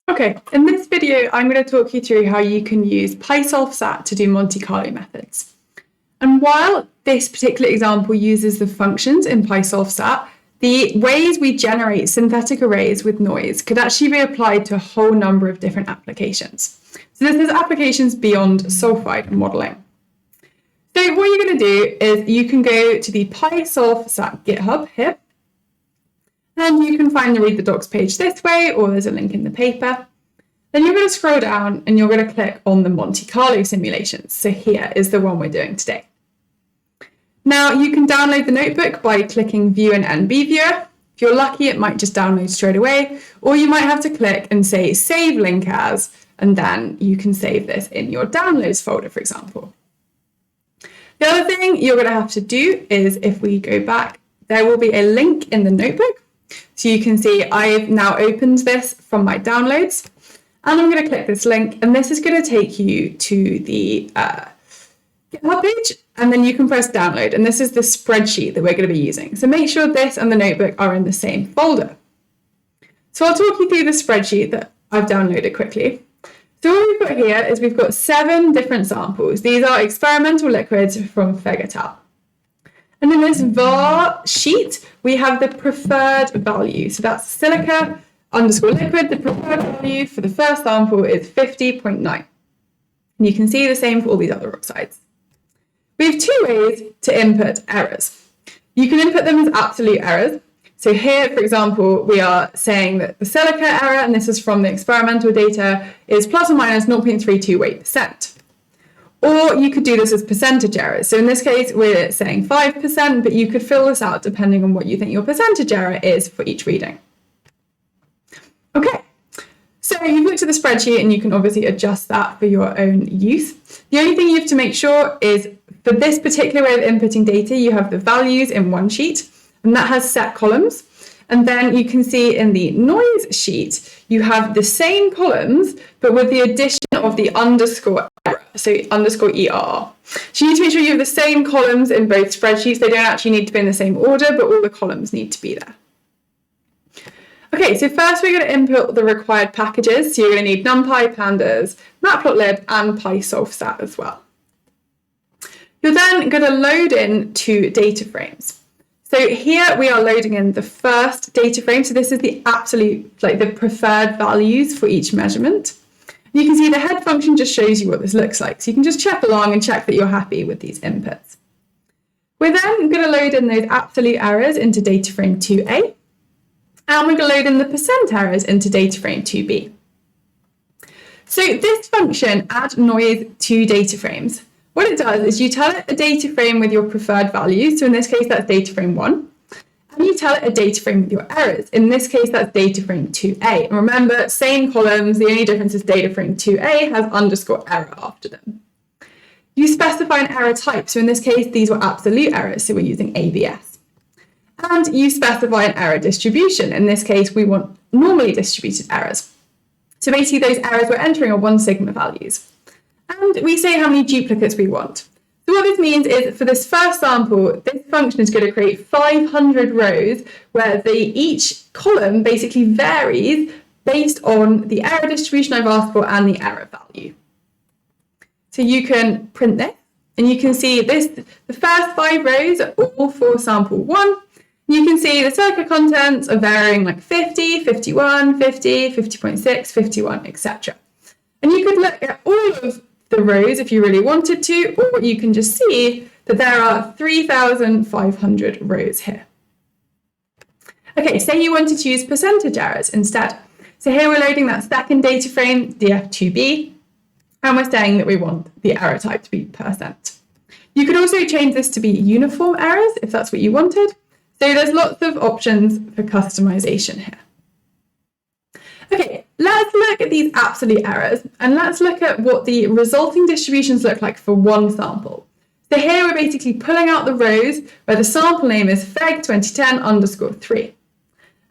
Okay, in this video, I'm going to talk you through how you can use PySulfSat to do Monte Carlo methods. And while this particular example uses the functions in PySulfSat, the ways we generate synthetic arrays with noise could actually be applied to a whole number of different applications. So this is applications beyond sulfide modeling. So what you're going to do is you can go to the PySulfSat GitHub here, and you can find the Read the Docs page this way, or there's a link in the paper. Then you're going to scroll down and you're going to click on the Monte Carlo simulations. So here is the one we're doing today. Now you can download the notebook by clicking View in NB Viewer. If you're lucky, it might just download straight away, or you might have to click and say Save Link As, and then you can save this in your Downloads folder, for example. The other thing you're going to have to do is, if we go back, there will be a link in the notebook. So you can see I've now opened this from my downloads, and I'm going to click this link, and this is going to take you to the GitHub page, and then you can press download, and this is the spreadsheet that we're going to be using. So make sure this and the notebook are in the same folder. So I'll talk you through the spreadsheet that I've downloaded quickly. So what we've got here is we've got 7 different samples. These are experimental liquids from Fegatal. And in this var sheet, we have the preferred value. So that's silica underscore liquid. The preferred value for the first sample is 50.9. And you can see the same for all these other oxides. We have 2 ways to input errors. You can input them as absolute errors. So here, for example, we are saying that the silica error, and this is from the experimental data, is plus or minus 0.328%. Or you could do this as percentage errors. So in this case, we're saying 5%, but you could fill this out depending on what you think your percentage error is for each reading. Okay, so you've looked at the spreadsheet and you can obviously adjust that for your own use. The only thing you have to make sure is for this particular way of inputting data, you have the values in one sheet, and that has set columns. And then you can see in the noise sheet, you have the same columns, but with the addition of the underscore error, so underscore ER. So you need to make sure you have the same columns in both spreadsheets. They don't actually need to be in the same order, but all the columns need to be there. Okay, so first we're going to input the required packages. So you're going to need NumPy, Pandas, Matplotlib, and PySulfSat as well. You're then going to load in 2 data frames. So here we are loading in the first data frame. So this is the absolute, like the preferred values for each measurement. You can see the head function just shows you what this looks like. So you can just check along and check that you're happy with these inputs. We're then going to load in those absolute errors into data frame 2A. And we're going to load in the percent errors into data frame 2B. So this function, add noise to data frames, what it does is you tell it a data frame with your preferred values. So in this case, that's data frame 1. And you tell it a data frame with your errors. In this case, that's data frame 2A. And remember, same columns. The only difference is data frame 2A has underscore error after them. You specify an error type. So in this case, these were absolute errors. So we're using ABS. And you specify an error distribution. In this case, we want normally distributed errors. So basically, those errors we're entering are 1 sigma values. And we say how many duplicates we want. So what this means is for this first sample, this function is going to create 500 rows where each column basically varies based on the error distribution I've asked for and the error value. So you can print this, and you can see this. The first 5 rows are all for sample 1. You can see the silica contents are varying like 50, 51, 50, 50.6, 51, etc. And you could look at all of the rows if you really wanted to, or you can just see that there are 3,500 rows here. Okay, say you wanted to use percentage errors instead. So here we're loading that second data frame, df2b, and we're saying that we want the error type to be %. You could also change this to be uniform errors if that's what you wanted. So there's lots of options for customization here. Okay, let's look at these absolute errors, and let's look at what the resulting distributions look like for one sample. So here we're basically pulling out the rows where the sample name is Feg 2010 underscore 3.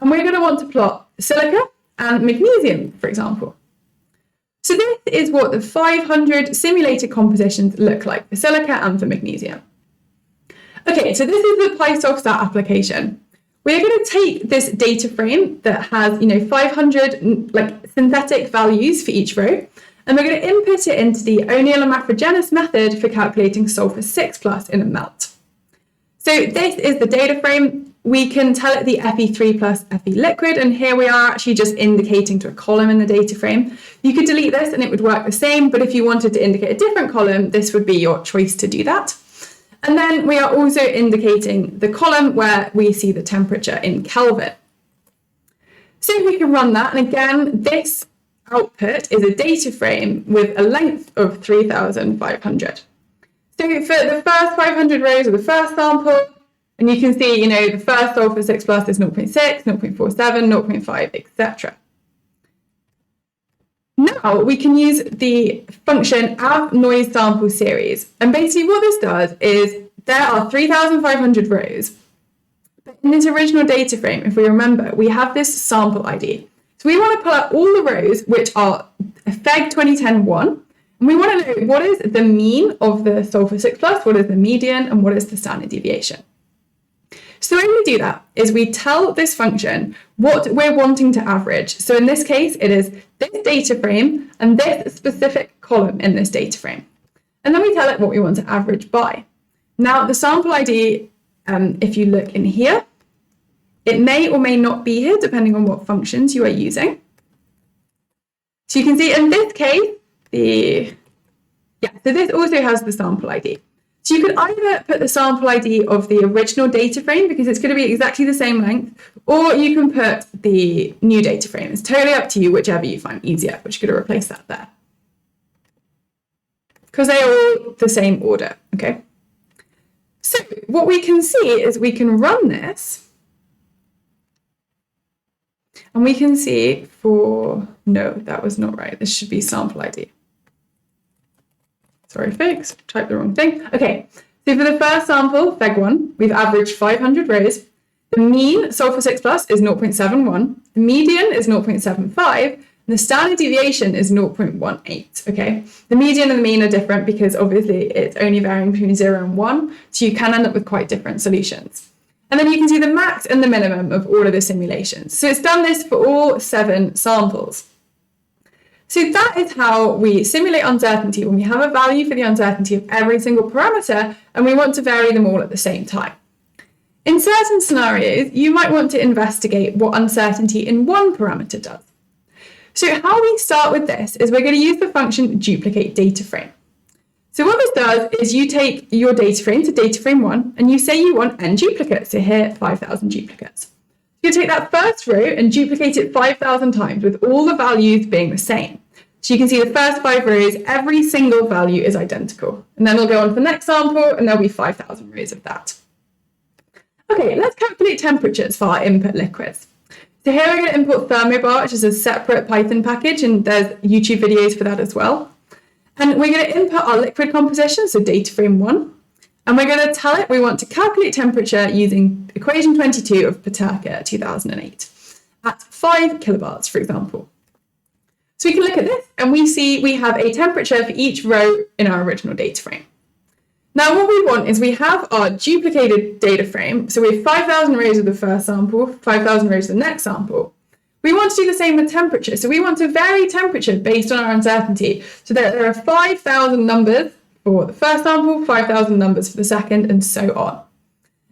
And we're going to want to plot silica and magnesium, for example. So this is what the 500 simulated compositions look like for silica and for magnesium. Okay, so this is the PySulfSat application. we're going to take this data frame that has, 500 synthetic values for each row, and we're going to input it into the O'Neill and Mafrogenis method for calculating sulfur 6+ in a melt. So this is the data frame. We can tell it the Fe3 plus Fe liquid, and here we are actually just indicating to a column in the data frame. You could delete this and it would work the same, but if you wanted to indicate a different column, this would be your choice to do that. And then we are also indicating the column where we see the temperature in Kelvin. So we can run that, and again, this output is a data frame with a length of 3,500. So for the first 500 rows of the first sample, and you can see, the first sulfur 6+ is 0.6, 0.47, 0.5, etc. Now we can use the function av noise sample series. And basically what this does is there are 3,500 rows. But in this original data frame, if we remember, we have this sample ID. So we want to pull out all the rows which are FEG 2010-1. And we want to know what is the mean of the sulfur 6+, what is the median, and what is the standard deviation. So the way we do that is we tell this function what we're wanting to average. So in this case, it is this data frame and this specific column in this data frame. And then we tell it what we want to average by. Now, the sample ID, if you look in here, it may or may not be here, depending on what functions you are using. So you can see in this case, so this also has the sample ID. So you could either put the sample ID of the original data frame, because it's going to be exactly the same length, or you can put the new data frame. It's totally up to you, whichever you find easier, but you're going to replace that there. Because they're all the same order, okay? So what we can see is we can run this, and we can see no, that was not right. This should be sample ID. Sorry, folks, typed the wrong thing. Okay, so for the first sample, FEG1, we've averaged 500 rows. The mean sulfur 6+ is 0.71. The median is 0.75. And the standard deviation is 0.18, okay? The median and the mean are different because obviously it's only varying between 0 and 1, so you can end up with quite different solutions. And then you can see the max and the minimum of all of the simulations. So it's done this for all 7 samples. So that is how we simulate uncertainty when we have a value for the uncertainty of every single parameter and we want to vary them all at the same time. In certain scenarios, you might want to investigate what uncertainty in one parameter does. So how we start with this is we're going to use the function duplicate data frame. So what this does is you take your data frame to data frame 1 and you say you want n duplicates, so here 5,000 duplicates. You take that first row and duplicate it 5,000 times with all the values being the same. So you can see the first 5 rows, every single value is identical. And then we'll go on to the next sample and there'll be 5,000 rows of that. Okay, let's calculate temperatures for our input liquids. So here we're going to import thermobar, which is a separate Python package, and there's YouTube videos for that as well. And we're going to input our liquid composition, so data frame 1. And we're going to tell it we want to calculate temperature using equation 22 of Peterka 2008 at 5 kilobars, for example. So we can look at this and we see we have a temperature for each row in our original data frame. Now what we want is we have our duplicated data frame. So we have 5,000 rows of the first sample, 5,000 rows of the next sample. We want to do the same with temperature. So we want to vary temperature based on our uncertainty. So there are 5,000 numbers for the first sample, 5,000 numbers for the second, and so on.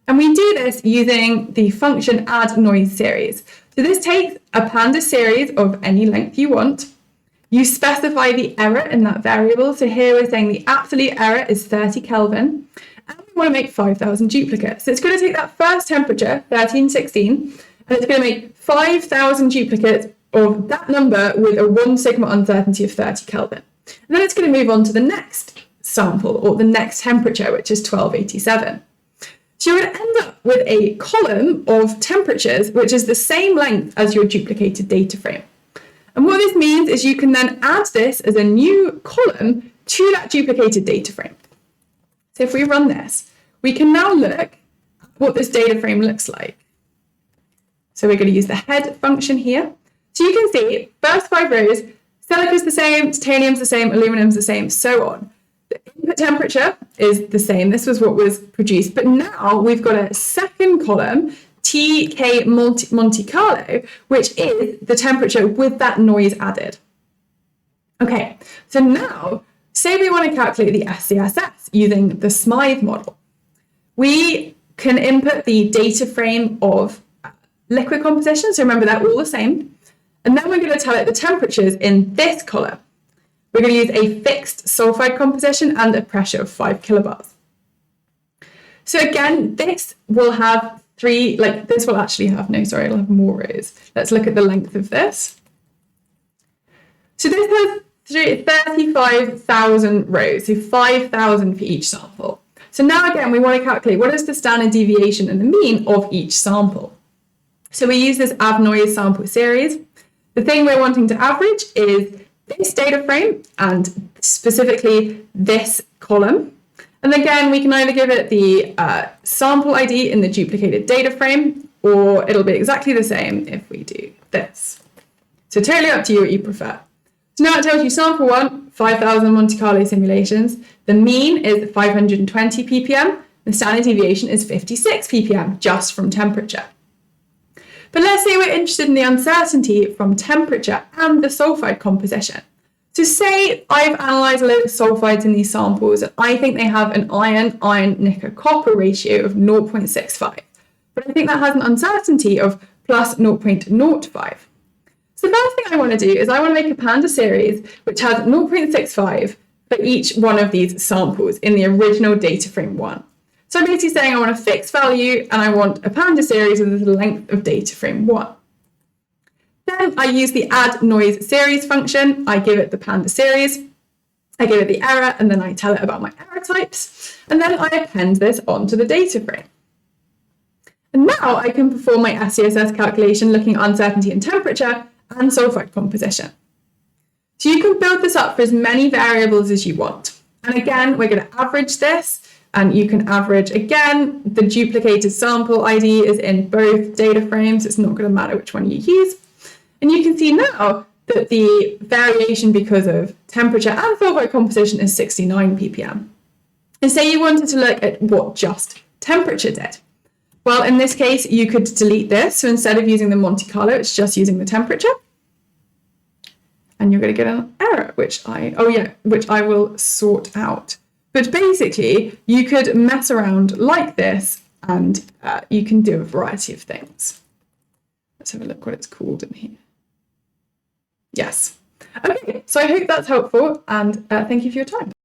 And we do this using the function add noise series. So this takes a pandas series of any length you want. You specify the error in that variable. So here we're saying the absolute error is 30 Kelvin. And we want to make 5,000 duplicates. So it's going to take that first temperature, 1316, and it's going to make 5,000 duplicates of that number with a 1 sigma uncertainty of 30 Kelvin. And then it's going to move on to the next sample, or the next temperature, which is 1287. So you're going to end up with a column of temperatures, which is the same length as your duplicated data frame. And what this means is you can then add this as a new column to that duplicated data frame. So if we run this, we can now look at what this data frame looks like. So we're going to use the head function here. So you can see first 5 rows, silica's the same, titanium's the same, aluminum's the same, so on. The input temperature is the same. This was what was produced. But now we've got a second column, TK Monte Carlo, which is the temperature with that noise added. Okay, so now say we want to calculate the SCSS using the Smythe model. We can input the data frame of liquid composition, so remember they're all the same, and then we're going to tell it the temperatures in this column. We're going to use a fixed sulfide composition and a pressure of 5 kilobars. So again, this will have it'll have more rows. Let's look at the length of this. So this has 35,000 rows, so 5,000 for each sample. So now again, we want to calculate what is the standard deviation and the mean of each sample. So we use this AVNOISE sample series. The thing we're wanting to average is this data frame and specifically this column. And again, we can either give it the sample ID in the duplicated data frame, or it'll be exactly the same if we do this. So totally up to you what you prefer. So now it tells you sample 1, 5,000 Monte Carlo simulations. The mean is 520 ppm. The standard deviation is 56 ppm, just from temperature. But let's say we're interested in the uncertainty from temperature and the sulfide composition. So say I've analysed a load of sulfides in these samples, and I think they have an iron nickel copper ratio of 0.65. But I think that has an uncertainty of plus 0.05. So the first thing I want to do is I want to make a Panda series which has 0.65 for each one of these samples in the original data frame 1. So I'm basically saying I want a fixed value and I want a Panda series with the length of data frame 1. Then I use the add noise series function. I give it the Panda series, I give it the error, and then I tell it about my error types. And then I append this onto the data frame. And now I can perform my SCSS calculation looking at uncertainty and temperature and sulfide composition. So you can build this up for as many variables as you want. And again, we're going to average this, and you can average, again, the duplicated sample ID is in both data frames. It's not going to matter which one you use. And you can see now that the variation because of temperature and sulfide composition is 69 ppm. And say you wanted to look at what just temperature did. Well, in this case, you could delete this. So instead of using the Monte Carlo, it's just using the temperature. And you're going to get an error, which I will sort out. But basically, you could mess around like this, and you can do a variety of things. Let's have a look what it's called in here. Yes. Okay, so I hope that's helpful, and thank you for your time.